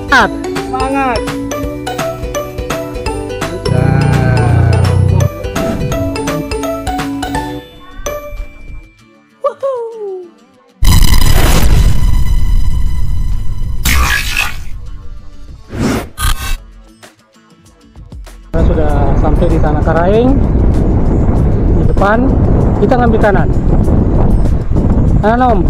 Semangat. Kita sudah sampai di Tanah Karaeng. Di depan kita ngambil kanan. Kanan Om.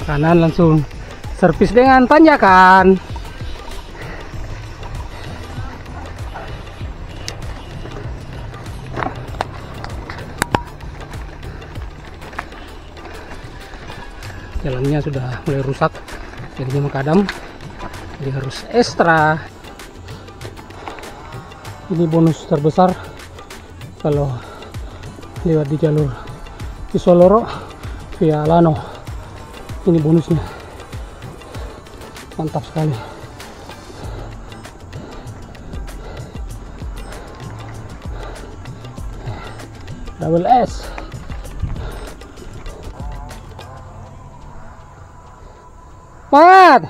Kanan langsung servis dengan tanjakan. Jalannya sudah mulai rusak, jadinya makadam, jadi harus ekstra. Ini bonus terbesar kalau lewat di jalur Isoloro via Lano. Ini bonusnya, mantap sekali. Double S. Mat,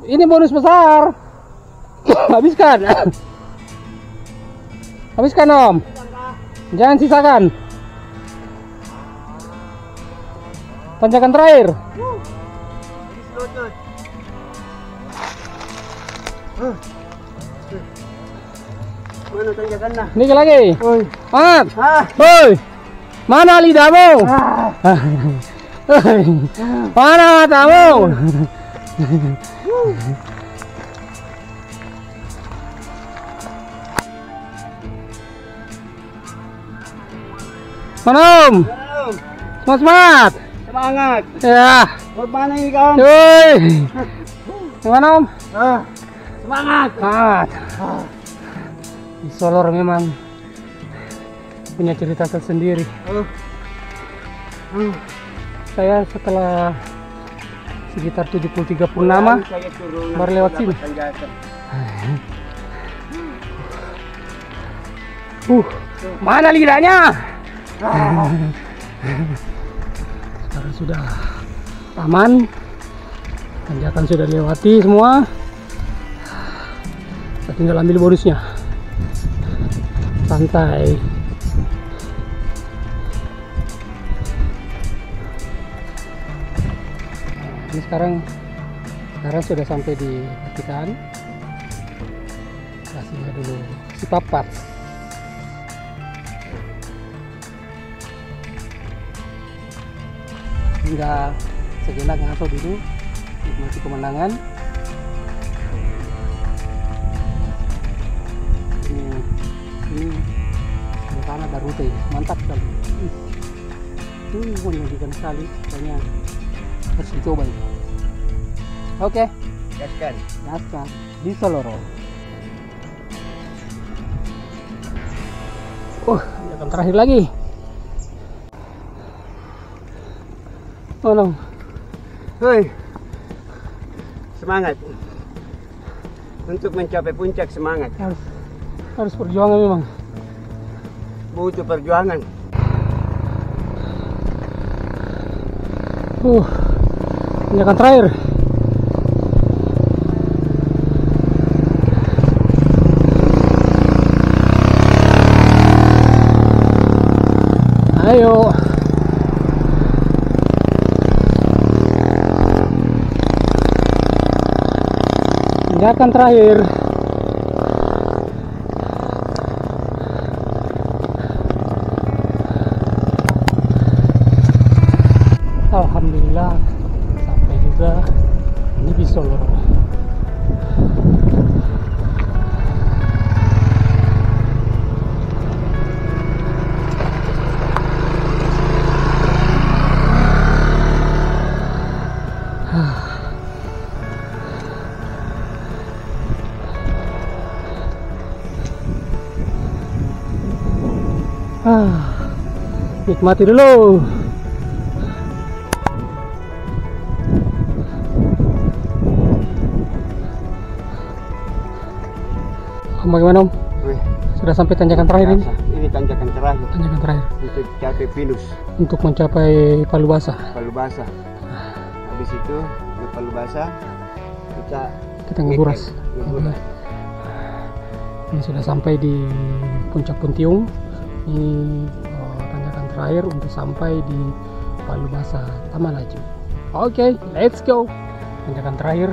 ini bonus besar. Habiskan, habiskan Om, jangan sisakan. Tanjakan terakhir. Mana tanjakannya? Ini lagi. Oi. Mat, oi, mana lidahmu? Mana matamu? Mana Om? Semangat. Semangat. Ya. Mana ini kawan? Woi. Gimana Om? Semangat. Semangat. Di Solor memang punya cerita tersendiri. Saya setelah sekitar 70-30 nama baru lewat sini. Mana lidahnya? Sekarang sudah aman, tanjakan sudah lewati semua. Kita tinggal ambil bonusnya. Santai. Ini sekarang sudah sampai di Pertigaan. Kasihnya dulu si papat. Hingga sejenak ngaso dulu, nikmati pemandangan. Ini suasana ada rute, mantap sekali. Menjanjikan sekali, kayaknya harus dicoba itu. Oke, Gaskan. gaskan di Soloro. Yang terakhir lagi. Oh no. Hoi. Semangat. Untuk mencapai puncak semangat. Harus perjuangan memang. Butuh perjuangan. Tanjakan terakhir. Ayo. Tanjakan terakhir. Alhamdulillah sampai juga. Ini di Soloro. Nikmati dulu. Bagaimana Om? Wih, Sudah sampai tanjakan terakhir ini? biasa. Ini tanjakan terakhir Tanjakan terakhir untuk capai Pinus, untuk mencapai Palu Basah. Palu Basah. Habis itu di Palu Basah Kita ngeburas. ngeburas. Ini sudah sampai di Puncak Puntiung. Ini tanjakan terakhir untuk sampai di Palu Basah Taman Laju. Oke, let's go. Tanjakan terakhir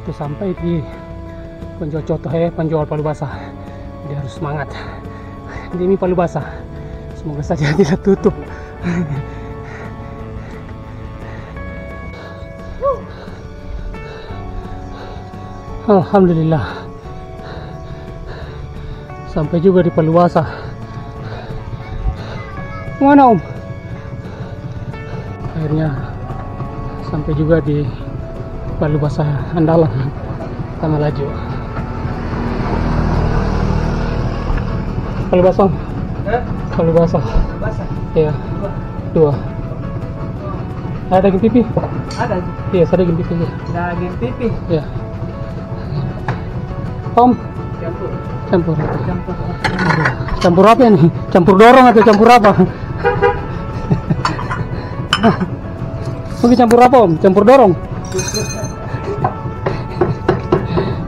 itu sampai di penjual coto penjual Palu Basah. Dia harus semangat demi Palu Basah. Semoga saja tidak tutup. Alhamdulillah sampai juga di Palu Basah. Mana Om? Akhirnya sampai juga di Palu Basah Andalan Taman Laju. Palu Basah. Palu Basah. Iya. Dua. Ada daging pipi? Ada Iya, ada daging pipi. daging pipi. Iya. Om, Campur. campur apa nih? Campur dorong atau campur apa? Mungkin campur apa Om? Campur dorong?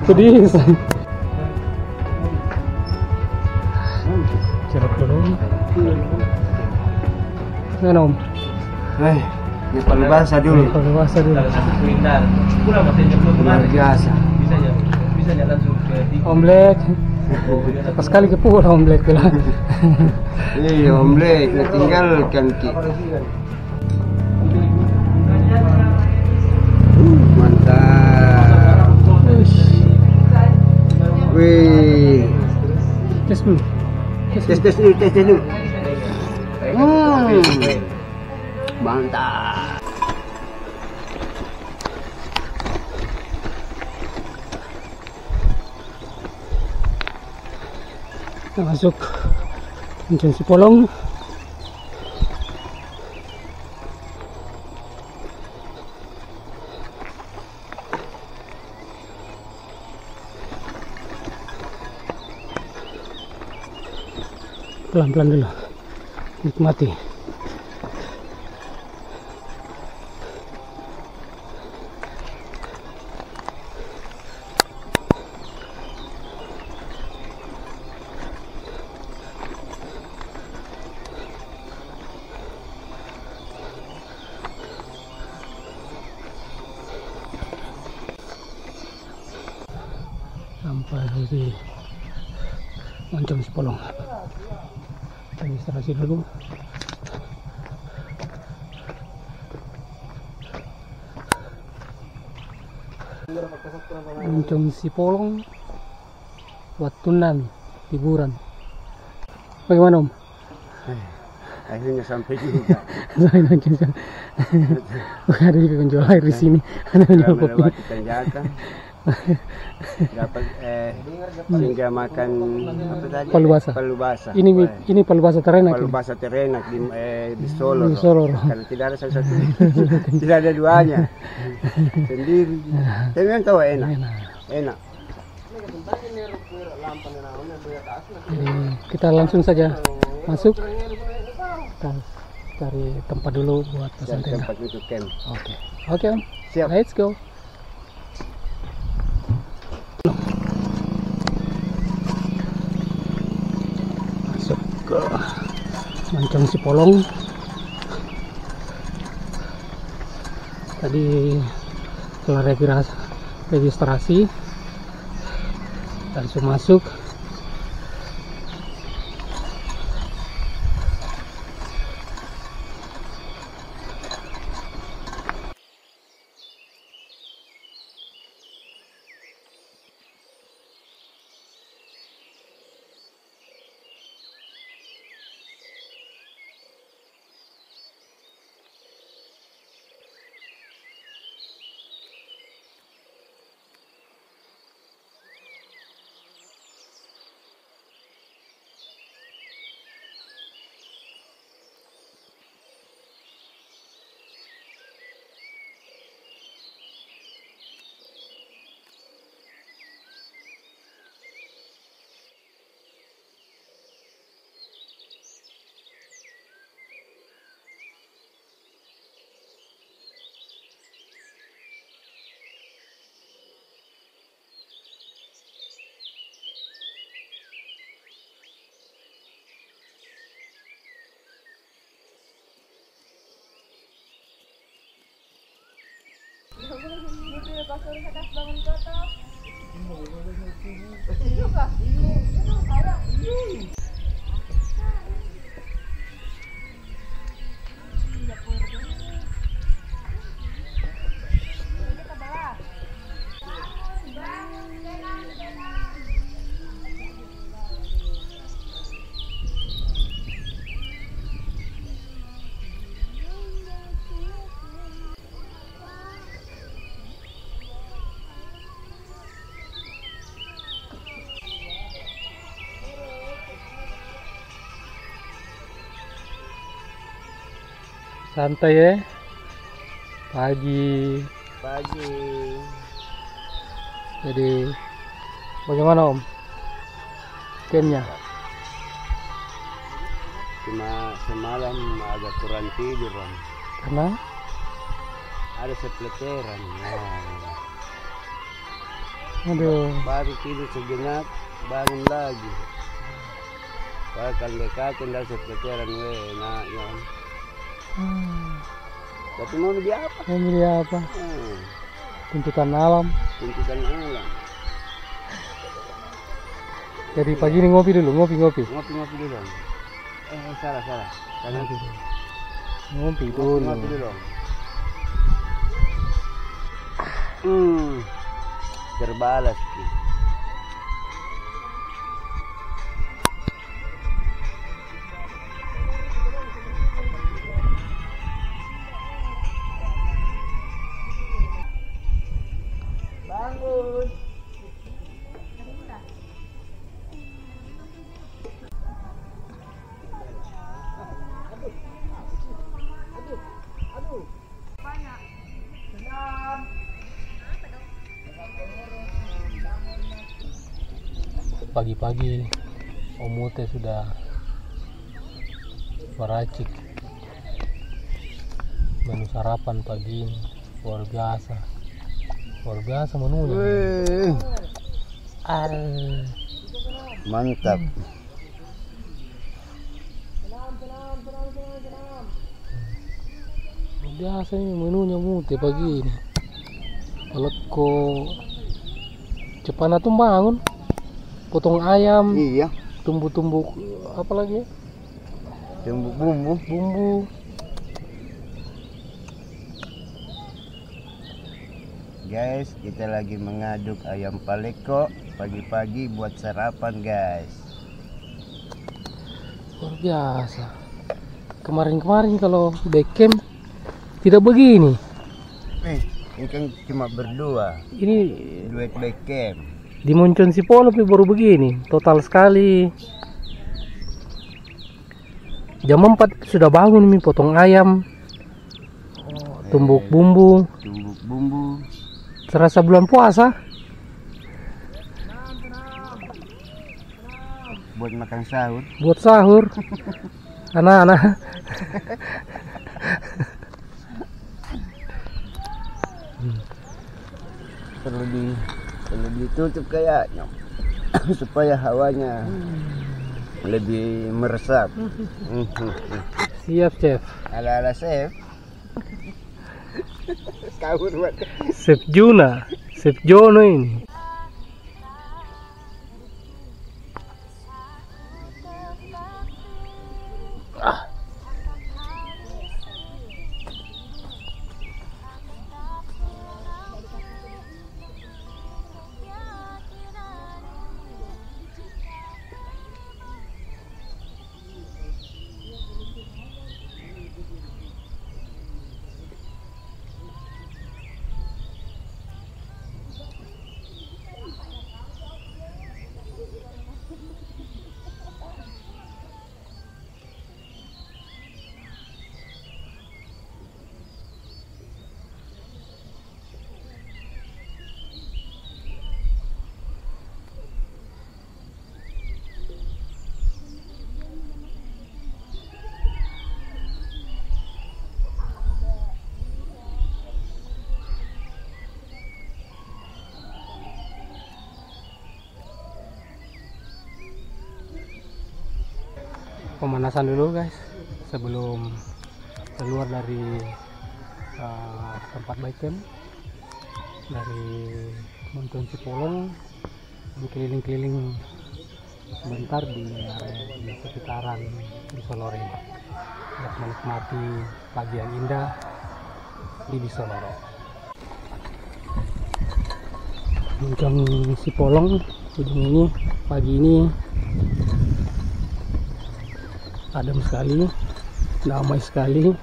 Pedis. Jeruk dulu. Mana Om? Di Palu Basah dulu. Palu Basah dulu. Luar biasa. Bisa langsung ke Omelet. Pas sekali ke pulau omelet lah. Iya, omelet tinggalkan ki. Mantap. Wih. Tes dulu. Tes dulu. Mantap. Kita masuk Muncul Sipolong. Pelan-pelan dulu, nikmati. Sampai di Moncong Sipolong. Registrasi dulu. Moncong Sipolong, Watunan, liburan. Bagaimana Om? Akhirnya sampai juga. Ada juga penjual air di sini. Ada penjual kopi. Melewati tanjakan. Dapat sehingga makan apa tadi? Palu Basah. Palu Basah. Ini Palu Basah terenak. Palu Basah terenak di Solo. Di Solo. Karena tidak ada salah satu, tidak ada duanya. Sendiri. Tapi memang tahu enak. Enak. Jadi kita langsung saja masuk. Kita cari tempat dulu buat pasang Cari tenda. tempat untuk camp. Oke Om. Siap. Let's go. Masuk ke Moncong Sipolong. Tadi setelah registrasi langsung masuk. Santai ya. Pagi. Jadi bagaimana Om? Campnya? Cuma semalam agak kurang tidur Om. Karena Ada sepleteran. aduh, Baru tidur sejenak, bangun lagi. Bahkan dekatin dari sepleteran enak ya. Tapi mau beli apa? mau beli apa? Tuntutan alam. Tuntutan alam. Jadi pagi ini ngopi dulu, ngopi. Ngopi dulu. Salah. Karena Ngopi dulu. ngopi dulu. Terbalas Ki. Bangun. Pagi-pagi Om Mute sudah meracik menu sarapan pagi ini. Luar biasa menunya. Mantap. Luar biasa ini menunya Mute pagi ini. Peleko Cepana tuh bangun, potong ayam, Iya. tumbuk-tumbuk apa lagi? Tumbuk bumbu. Guys, kita lagi mengaduk ayam paleko pagi-pagi buat sarapan guys. Luar biasa. Kemarin-kemarin kalau back camp tidak begini. Ini kan cuma berdua, Ini duet back camp. di Moncon Sipolo baru begini. Total sekali. Jam 4 sudah bangun nih, potong ayam, tumbuk bumbu. Serasa bulan puasa. Buat makan sahur. Buat sahur. Anak-anak. Perlu ditutup kayaknya supaya hawanya lebih meresap. Siap, Chef. Ala-ala chef. Kabur buat. Chef Juna, Chef Jono ini. Pemanasan dulu guys sebelum keluar dari tempat bike camp. dari Monton Sipolong keliling-keliling sebentar di area di sekitaran Bisolore untuk menikmati pagi yang indah di Bisolore. Monton Sipolong ujung ini pagi ini adem sekali, damai sekali.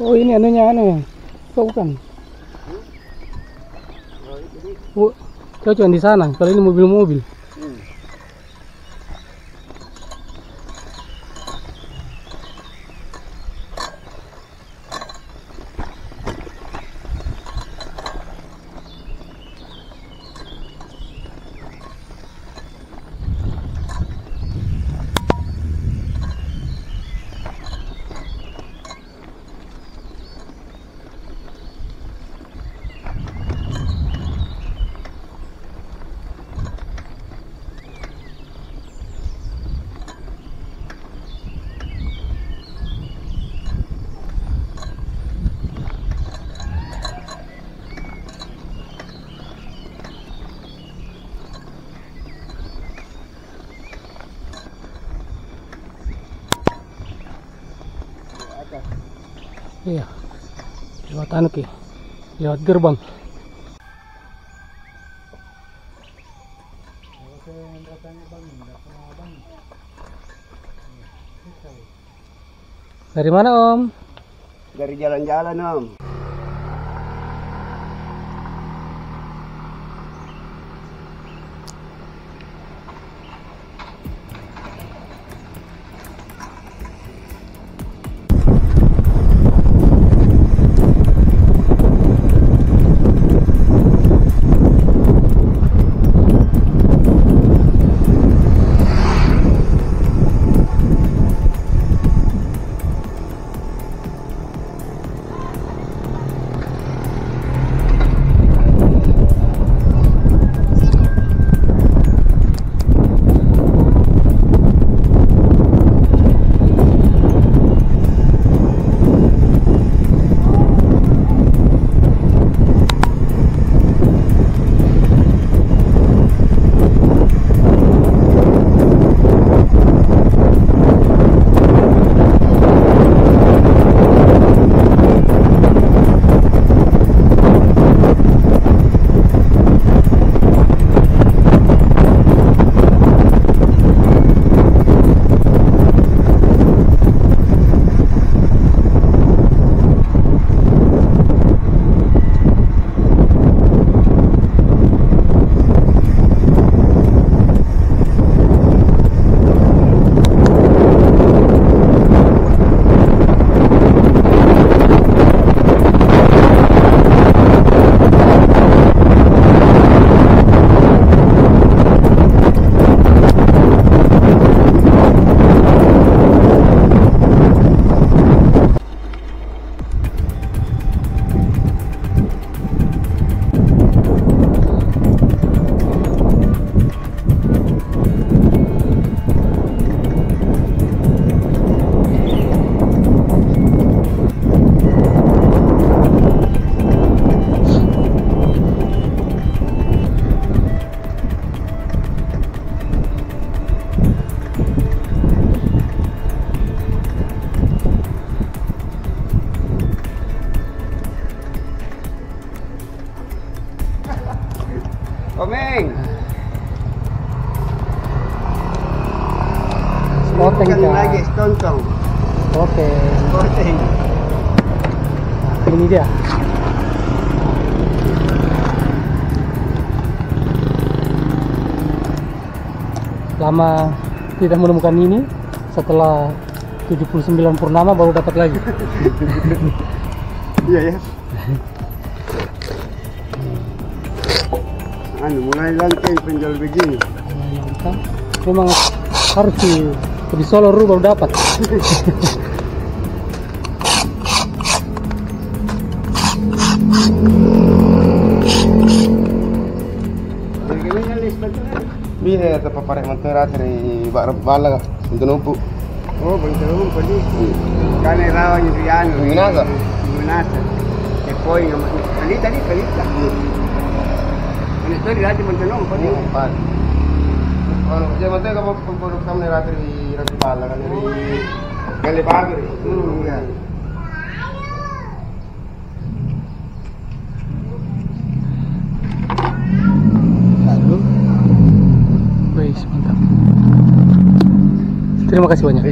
Oh ini anunya aneh, kok bukan? Oh, cocok di sana. Kalau ini mobil-mobil. Iya, lewat anu ki, lewat gerbang. Dari mana Om? Dari jalan-jalan Om. Komeng. Spotting Bukan kah? lagi stontong. Oke. Spotting. Nah, ini dia. Lama tidak menemukan ini, setelah 79 purnama baru dapat lagi. Iya ya. Anu mulai lantai penjual begini. Mantap. Memang harus di Solo baru dapat. Bisa ya tempat parek mentera dari bala untuk numpuk. Oh, untuk numpuk di. Karena rawan itu yang Minasa. Minasa. Poi kalita. Ini tadi lagi untuk numpuk di. Kalau dia mentera kamu kumpul kamu dari bala kan dari kali pagi. Ya. Guys, mantap. Terima kasih banyak.